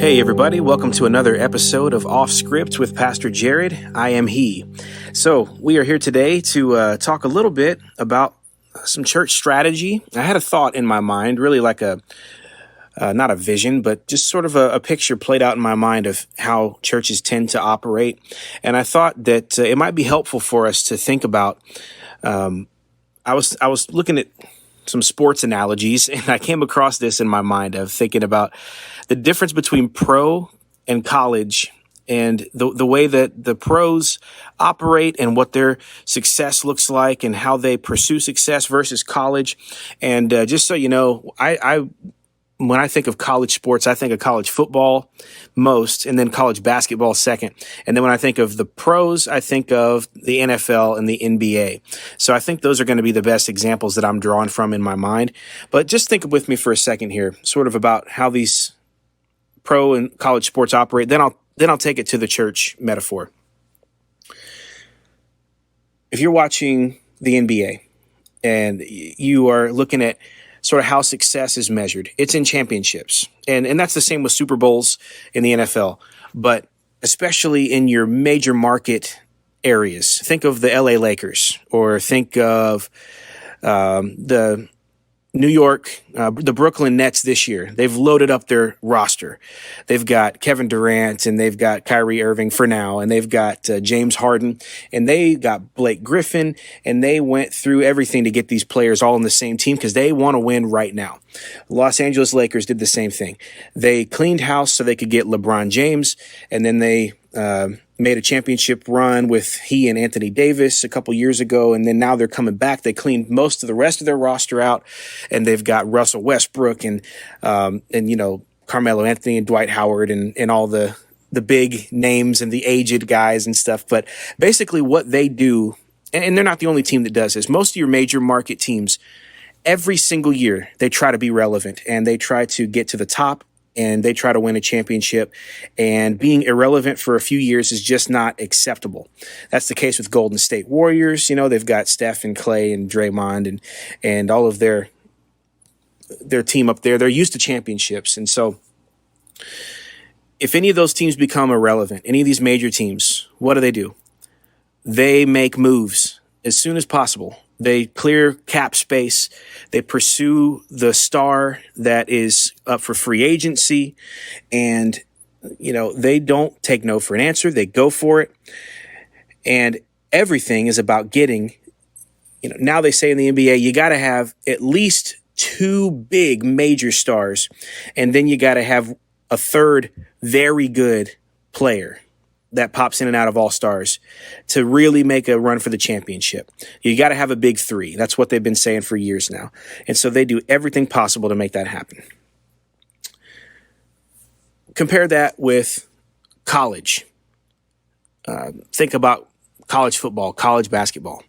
Hey everybody, welcome to another episode of Off Script with Pastor Jared. I am he. So we are here today to talk a little bit about some church strategy. I had a thought in my mind, really like not a vision, but just sort of a picture played out in my mind of how churches tend to operate. And I thought that it might be helpful for us to think about. I was looking at some sports analogies, and I came across this in my mind of thinking about the difference between pro and college and the way that the pros operate and what their success looks like and how they pursue success versus college. And just so you know, I when I think of college sports, I think of college football most, and then college basketball second. And then when I think of the pros, I think of the NFL and the NBA. So I think those are going to be the best examples that I'm drawing from in my mind. But just think with me for a second here, sort of about how these pro and college sports operate. Then I'll take it to the church metaphor. If you're watching the NBA and you are looking at sort of how success is measured, it's in championships. And that's the same with Super Bowls in the NFL, but especially in your major market areas. Think of the LA Lakers, or think of the New York, the Brooklyn Nets this year. They've loaded up their roster. They've got Kevin Durant, and they've got Kyrie Irving for now, and they've got James Harden, and they got Blake Griffin, and they went through everything to get these players all on the same team because they want to win right now. Los Angeles Lakers did the same thing. They cleaned house so they could get LeBron James, and then they made a championship run with he and Anthony Davis a couple years ago, and then now they're coming back. They cleaned most of the rest of their roster out, and they've got Russell Westbrook and Carmelo Anthony and Dwight Howard and all the big names and the aged guys and stuff. But basically what they do, and they're not the only team that does this, most of your major market teams, every single year they try to be relevant and they try to get to the top, and they try to win a championship, and being irrelevant for a few years is just not acceptable. That's the case with Golden State Warriors. You know, they've got Steph and Clay and Draymond and all of their team up there. They're used to championships. And so if any of those teams become irrelevant, any of these major teams, what do? They make moves as soon as possible. They clear cap space. They pursue the star that is up for free agency. And, they don't take no for an answer. They go for it. And everything is about getting, now they say in the NBA, you got to have at least two big major stars. And then you got to have a third very good player that pops in and out of all-stars to really make a run for the championship. You got to have a big three. That's what they've been saying for years now. And so they do everything possible to make that happen. Compare that with college. Think about college football, college basketball.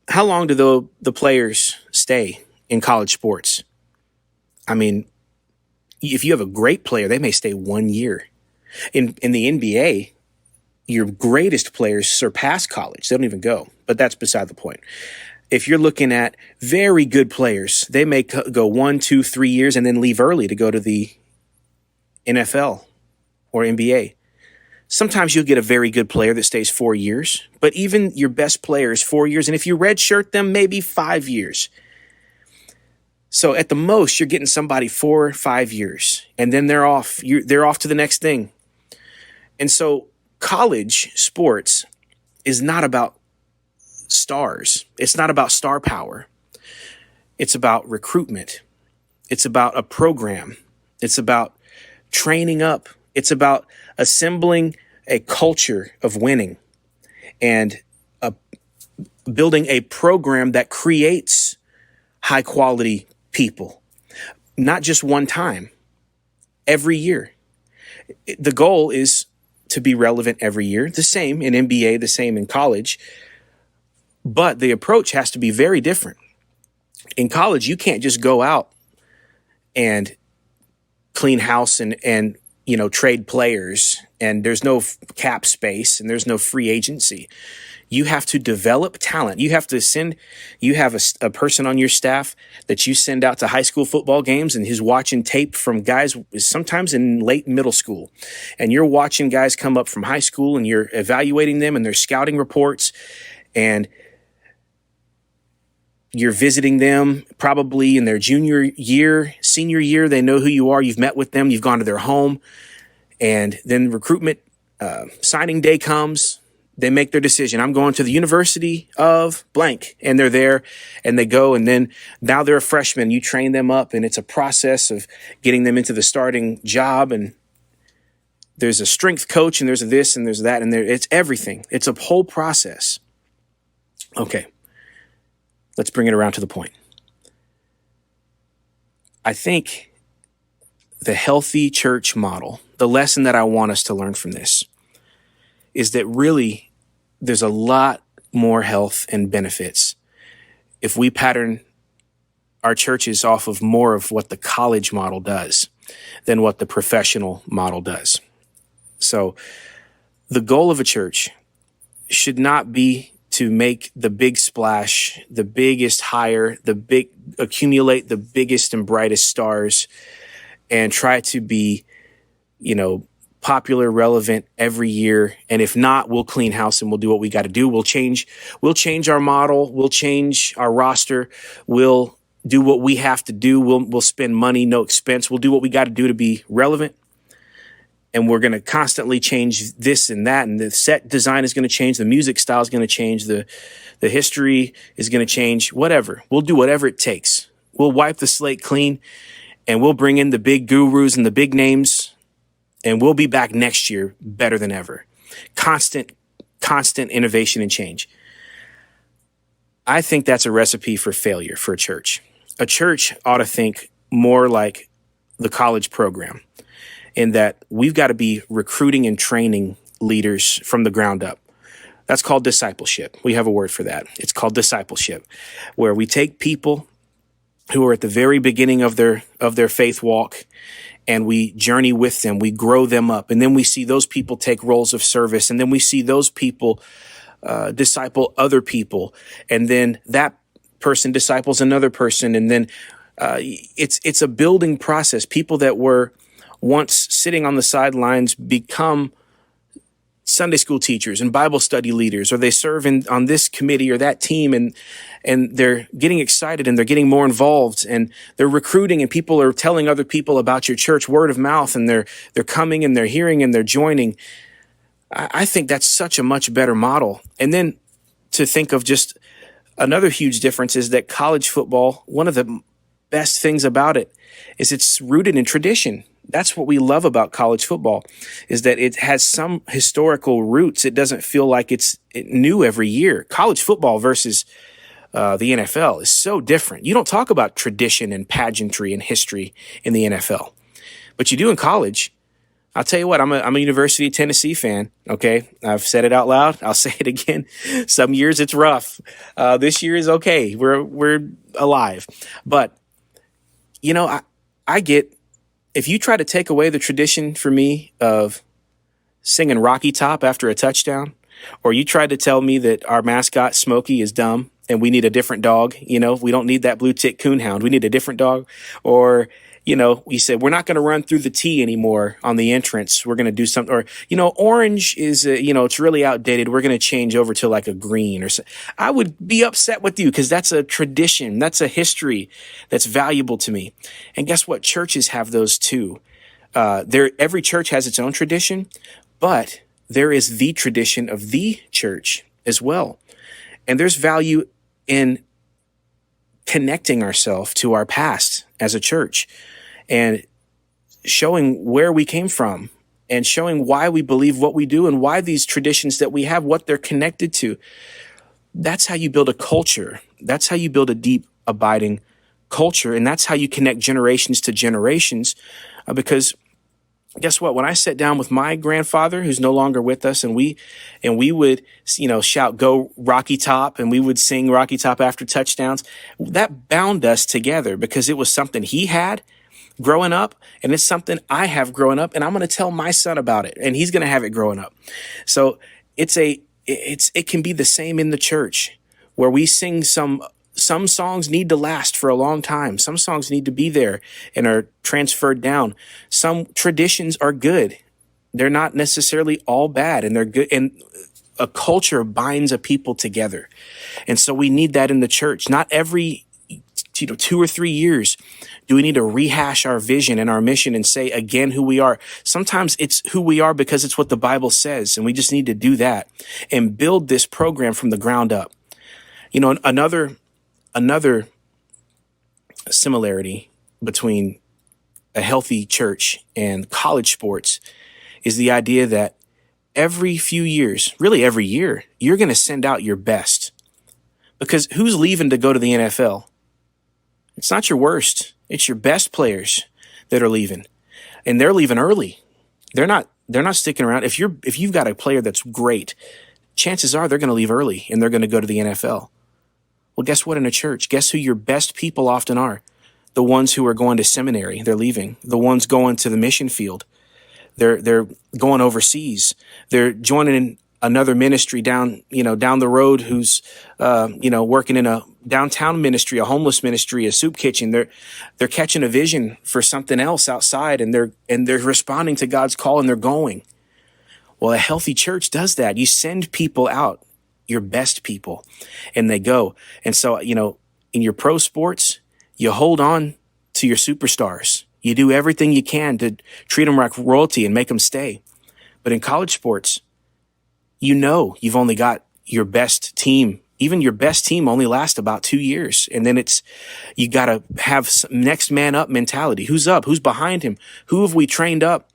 How long do the players stay in college sports? I mean, if you have a great player, they may stay 1 year. In the NBA, your greatest players surpass college. They don't even go, but that's beside the point. If you're looking at very good players, they may go 1, 2, 3 years and then leave early to go to the NFL or NBA. Sometimes you'll get a very good player that stays 4 years, but even your best players, 4 years. And if you redshirt them, maybe 5 years. So at the most, you're getting somebody 4 or 5 years, and then they're off. They're off to the next thing. And so college sports is not about stars. It's not about star power. It's about recruitment. It's about a program. It's about training up. It's about assembling a culture of winning and building a program that creates high quality people, not just one time, every year. The goal is to be relevant every year, the same in NBA, the same in college, but the approach has to be very different. In college, you can't just go out and clean house and trade players, and there's no cap space and there's no free agency. You have to develop talent. You have a person on your staff that you send out to high school football games, and who's watching tape from guys sometimes in late middle school. And you're watching guys come up from high school, and you're evaluating them and their scouting reports, and you're visiting them probably in their junior year, senior year. They know who you are. You've met with them. You've gone to their home. And then recruitment signing day comes. They make their decision. I'm going to the University of blank. And they're there and they go. And then now they're a freshman. You train them up, and it's a process of getting them into the starting job. And there's a strength coach, and there's a this and there's that. And it's everything. It's a whole process. Okay. Let's bring it around to the point. I think the healthy church model, the lesson that I want us to learn from this, is that really there's a lot more health and benefits if we pattern our churches off of more of what the college model does than what the professional model does. So the goal of a church should not be to make the big splash, the biggest hire, accumulate the biggest and brightest stars, and try to be, popular, relevant every year. And if not, we'll clean house and we'll do what we got to do. We'll change our model. We'll change our roster. We'll do what we have to do. We'll spend money, no expense. We'll do what we got to do to be relevant. And we're going to constantly change this and that. And the set design is going to change. The music style is going to change. The history is going to change. Whatever. We'll do whatever it takes. We'll wipe the slate clean, and we'll bring in the big gurus and the big names, and we'll be back next year better than ever. Constant innovation and change. I think that's a recipe for failure for a church. A church ought to think more like the college program, in that we've got to be recruiting and training leaders from the ground up. That's called discipleship. We have a word for that. It's called discipleship, where we take people who are at the very beginning of their faith walk, and we journey with them. We grow them up. And then we see those people take roles of service. And then we see those people disciple other people. And then that person disciples another person. And then it's a building process. People that were once sitting on the sidelines become Sunday school teachers and Bible study leaders, or they serve on this committee or that team, and they're getting excited and they're getting more involved, and they're recruiting, and people are telling other people about your church, word of mouth, and they're coming and they're hearing and they're joining. I think that's such a much better model. And then to think of just another huge difference is that college football, one of the best things about it is it's rooted in tradition. That's what we love about college football, is that it has some historical roots. It doesn't feel like it's new every year. College football versus the NFL is so different. You don't talk about tradition and pageantry and history in the NFL, but you do in college. I'll tell you what, I'm a University of Tennessee fan. Okay. I've said it out loud. I'll say it again. Some years it's rough. This year is okay. We're alive, but I get, if you try to take away the tradition for me of singing Rocky Top after a touchdown, or you tried to tell me that our mascot Smokey is dumb and we need a different dog, we don't need that blue tick coonhound. We need a different dog. Or, you said, we're not going to run through the T anymore on the entrance. We're going to do something. Or, orange is, it's really outdated. We're going to change over to like a green or so. I would be upset with you, because that's a tradition. That's a history that's valuable to me. And guess what? Churches have those too. Every church has its own tradition, but there is the tradition of the church as well. And there's value in connecting ourselves to our past as a church and showing where we came from and showing why we believe what we do and why these traditions that we have, what they're connected to. That's how you build a culture. That's how you build a deep, abiding culture. And that's how you connect generations to generations. Because guess what? When I sat down with my grandfather, who's no longer with us, and we would, shout, "Go Rocky Top," and we would sing Rocky Top after touchdowns, that bound us together because it was something he had growing up, and it's something I have growing up, and I'm going to tell my son about it, and he's going to have it growing up. So it's a it can be the same in the church, where we sing some songs need to last for a long time. Some songs need to be there and are transferred down. Some traditions are good. They're not necessarily all bad, and they're good. And a culture binds a people together. And so we need that in the church. Not every 2 or 3 years do we need to rehash our vision and our mission and say again who we are. Sometimes it's who we are because it's what the Bible says, and we just need to do that and build this program from the ground up. Another similarity between a healthy church and college sports is the idea that every few years, really every year, you're going to send out your best. Because who's leaving to go to the NFL? It's not your worst. It's your best players that are leaving. And they're leaving early. They're not sticking around. If you've got a player that's great, chances are they're going to leave early and they're going to go to the NFL. Well, guess what in a church? Guess who your best people often are? The ones who are going to seminary, they're leaving. The ones going to the mission field, they're going overseas. They're joining another ministry down the road who's, working in a downtown ministry, a homeless ministry, a soup kitchen. They're catching a vision for something else outside, and they're responding to God's call, and they're going. Well, a healthy church does that. You send people out, your best people, and they go. And so, in your pro sports, you hold on to your superstars. You do everything you can to treat them like royalty and make them stay. But in college sports, you've only got your best team. Even your best team only lasts about 2 years. And then you got to have next man up mentality. Who's up? Who's behind him? Who have we trained up?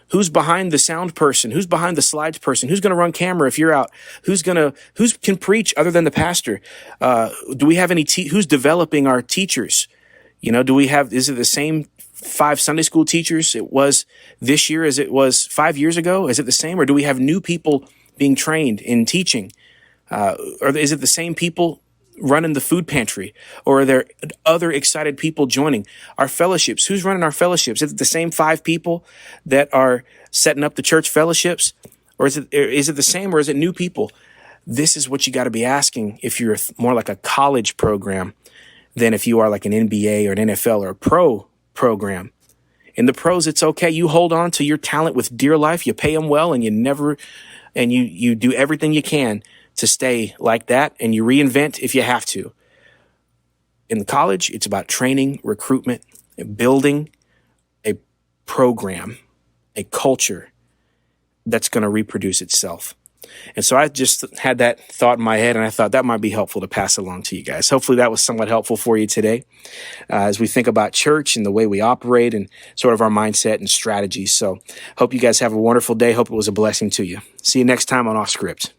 Who's behind the sound person? Who's behind the slides person? Who's going to run camera if you're out? Who can preach other than the pastor? Do we have any, who's developing our teachers? Is it the same 5 Sunday school teachers it was this year as it was 5 years ago? Is it the same? Or do we have new people being trained in teaching? Or is it the same people running the food pantry? Or are there other excited people joining our fellowships? Who's running our fellowships? Is it the same 5 people that are setting up the church fellowships? Or is it the same, or is it new people? This is what you got to be asking if you're more like a college program than if you are like an NBA or an NFL or a pro program. In the pros, it's okay. You hold on to your talent with dear life. You pay them well, and you do everything you can to stay like that, and you reinvent if you have to. In the college, it's about training, recruitment, and building a program, a culture that's going to reproduce itself. And so I just had that thought in my head, and I thought that might be helpful to pass along to you guys. Hopefully that was somewhat helpful for you today as we think about church and the way we operate and sort of our mindset and strategies. So hope you guys have a wonderful day. Hope it was a blessing to you. See you next time on Off Script.